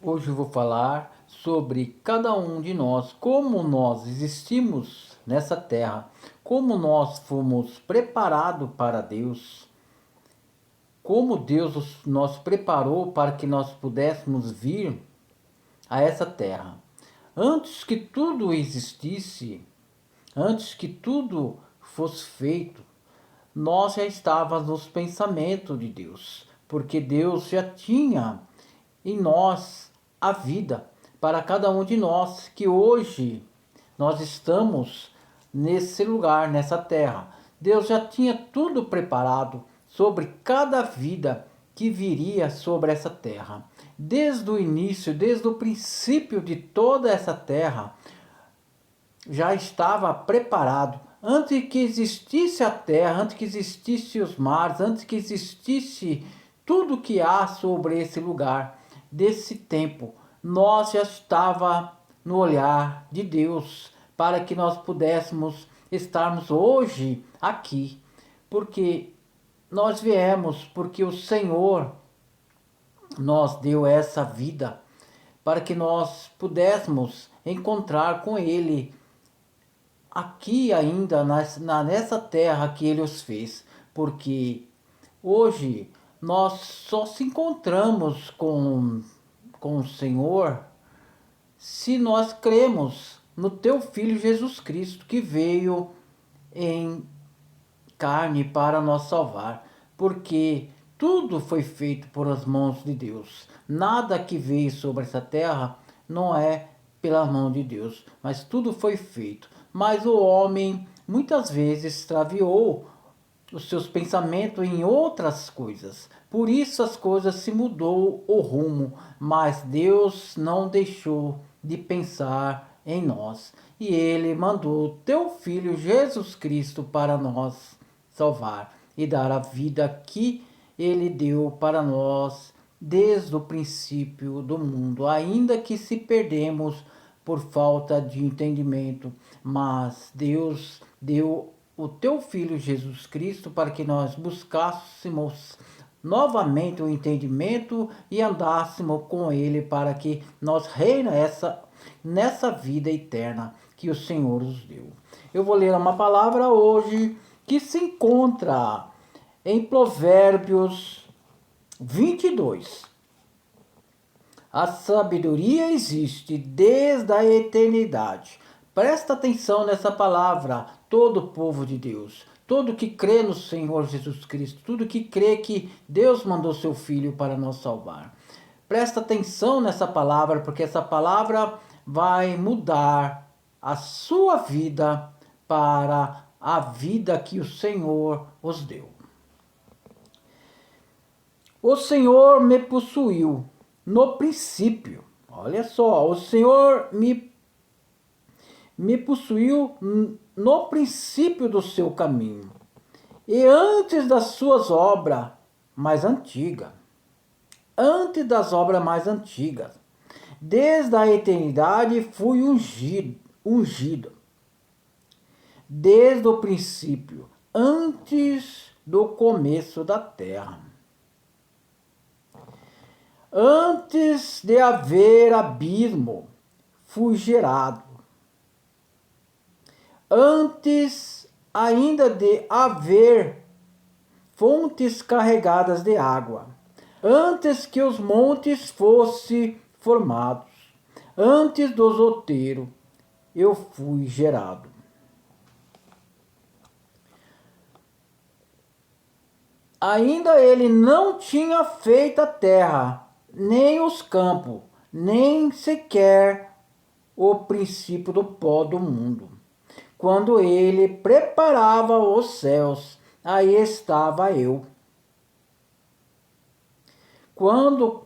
Hoje eu vou falar sobre cada um de nós, como nós existimos nessa terra, como nós fomos preparados para Deus, como Deus nos preparou para que nós pudéssemos vir a essa terra. Antes que tudo existisse, antes que tudo fosse feito, nós já estávamos nos pensamentos de Deus, porque Deus já tinha em nós a vida para cada um de nós que hoje nós estamos nesse lugar, nessa terra. Deus já tinha tudo preparado sobre cada vida que viria sobre essa terra. Desde o início, desde o princípio de toda essa terra, já estava preparado. Antes que existisse a terra, antes que existisse os mares, antes que existisse tudo que há sobre esse lugar, desse tempo, nós já estava no olhar de Deus para que nós pudéssemos estarmos hoje aqui, porque nós viemos, porque o Senhor nos deu essa vida para que nós pudéssemos encontrar com Ele aqui ainda nessa terra que Ele os fez, porque hoje nós só se encontramos com o Senhor se nós cremos no Teu Filho Jesus Cristo, que veio em carne para nos salvar, porque tudo foi feito por as mãos de Deus. Nada que veio sobre essa terra não é pela mão de Deus, mas tudo foi feito. Mas o homem muitas vezes extraviou os seus pensamentos em outras coisas. Por isso as coisas se mudou o rumo, mas Deus não deixou de pensar em nós. E ele mandou teu filho Jesus Cristo para nós salvar e dar a vida que ele deu para nós desde o princípio do mundo, ainda que se perdemos por falta de entendimento, mas Deus deu o teu filho Jesus Cristo para que nós buscássemos novamente o entendimento e andássemos com ele para que nós reina nessa vida eterna que o Senhor nos deu. Eu vou ler uma palavra hoje que se encontra em Provérbios 22. A sabedoria existe desde a eternidade. Presta atenção nessa palavra, todo o povo de Deus, todo que crê no Senhor Jesus Cristo, todo que crê que Deus mandou seu Filho para nos salvar. Presta atenção nessa palavra, porque essa palavra vai mudar a sua vida para a vida que o Senhor os deu. O Senhor me possuiu no princípio. Olha só, o Senhor me possuiu no princípio do seu caminho, e antes das suas obras mais antigas, antes das obras mais antigas, desde a eternidade fui ungido, desde o princípio, antes do começo da terra. Antes de haver abismo, fui gerado. Antes ainda de haver fontes carregadas de água, antes que os montes fossem formados, antes dos outeiros, eu fui gerado. Ainda ele não tinha feito a terra, nem os campos, nem sequer o princípio do pó do mundo. Quando ele preparava os céus, aí estava eu. Quando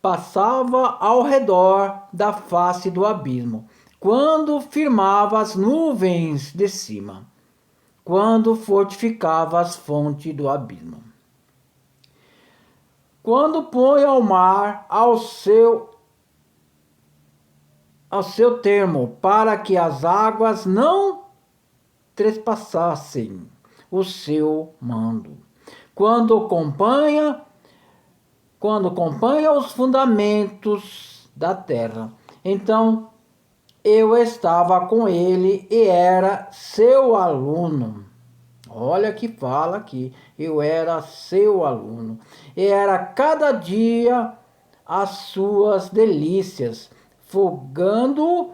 passava ao redor da face do abismo, quando firmava as nuvens de cima, quando fortificava as fontes do abismo, quando põe ao mar ao seu termo, para que as águas não trespassassem o seu mando. Quando acompanha os fundamentos da terra. Então eu estava com ele e era seu aluno. Olha que fala aqui, eu era seu aluno. E era cada dia as suas delícias, folgando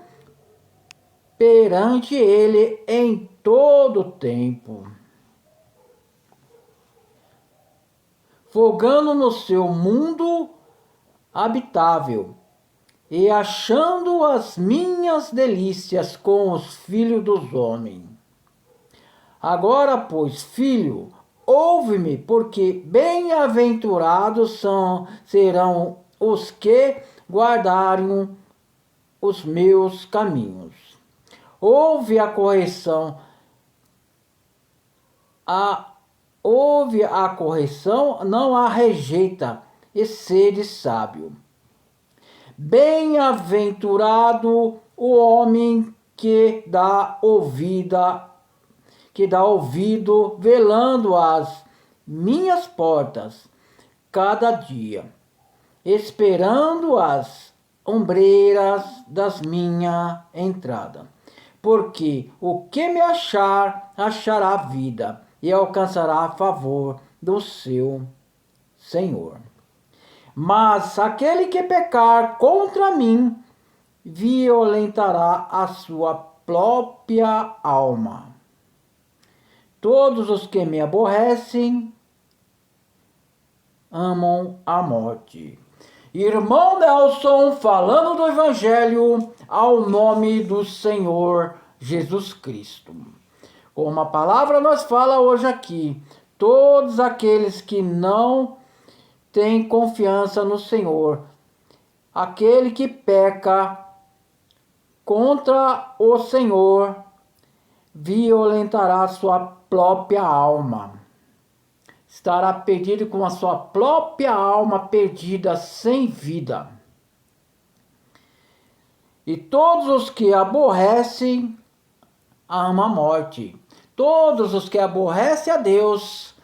perante ele em todo o tempo. Folgando no seu mundo habitável e achando as minhas delícias com os filhos dos homens. Agora, pois, filho, ouve-me, porque bem-aventurados serão os que guardarem os meus caminhos. Ouve a correção, não a rejeita, e sede sábio. Bem-aventurado o homem que dá ouvido, velando as minhas portas cada dia, esperando as ombreiras das minha entrada. Porque o que me achar, achará vida e alcançará a favor do seu Senhor. Mas aquele que pecar contra mim, violentará a sua própria alma. Todos os que me aborrecem amam a morte. Irmão Nelson, falando do Evangelho ao nome do Senhor Jesus Cristo. Como a palavra nos fala hoje aqui, todos aqueles que não têm confiança no Senhor, aquele que peca contra o Senhor, violentará sua própria alma. Estará perdido com a sua própria alma perdida sem vida. E todos os que aborrecem amam a morte. Todos os que aborrecem a Deus,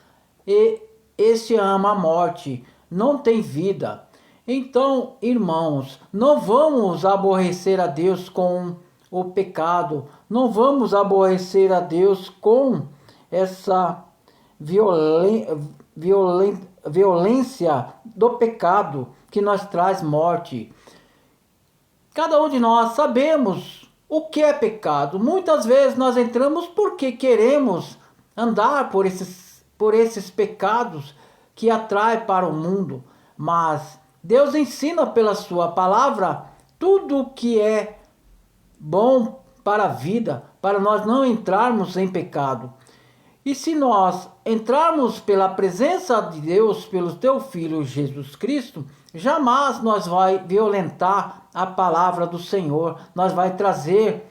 e esse ama a morte, não tem vida. Então, irmãos, não vamos aborrecer a Deus com o pecado. Não vamos aborrecer a Deus com essa violência do pecado que nos traz morte. Cada um de nós sabemos o que é pecado. Muitas vezes nós entramos porque queremos andar por esses pecados que atraem para o mundo. Mas Deus ensina pela sua palavra tudo o que é bom para a vida, para nós não entrarmos em pecado. E se nós entrarmos pela presença de Deus, pelo teu Filho Jesus Cristo, jamais nós vai violentar a palavra do Senhor, nós vai trazer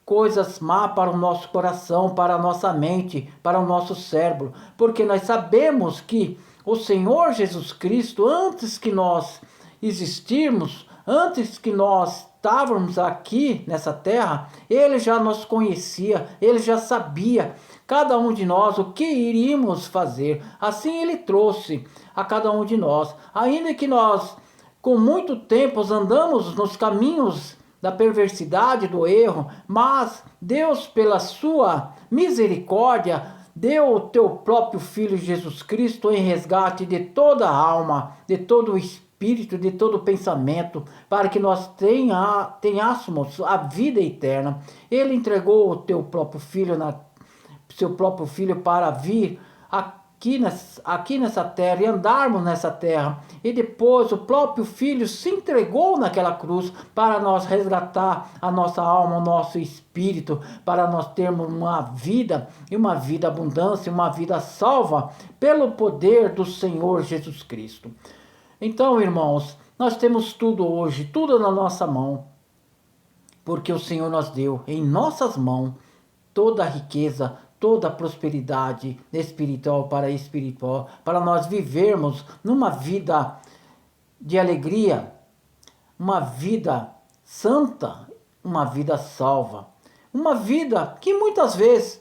coisas má para o nosso coração, para a nossa mente, para o nosso cérebro, porque nós sabemos que o Senhor Jesus Cristo, antes que nós existirmos, antes que nós estávamos aqui nessa terra, Ele já nos conhecia, Ele já sabia cada um de nós o que iríamos fazer. Assim Ele trouxe a cada um de nós, ainda que nós com muito tempo andamos nos caminhos da perversidade, do erro, mas Deus, pela sua misericórdia, deu o teu próprio Filho Jesus Cristo em resgate de toda a alma, de todo o espírito, de todo o pensamento, para que nós tenhássemos a vida eterna. Ele entregou o teu próprio Filho, seu próprio Filho, para vir aqui nessa terra e andarmos nessa terra. E depois o próprio Filho se entregou naquela cruz para nós resgatar a nossa alma, o nosso espírito, para nós termos uma vida e uma vida abundância, uma vida salva pelo poder do Senhor Jesus Cristo. Então, irmãos, nós temos tudo hoje, tudo na nossa mão, porque o Senhor nos deu em nossas mãos toda a riqueza, toda a prosperidade espiritual, para nós vivermos numa vida de alegria, uma vida santa, uma vida salva, uma vida que muitas vezes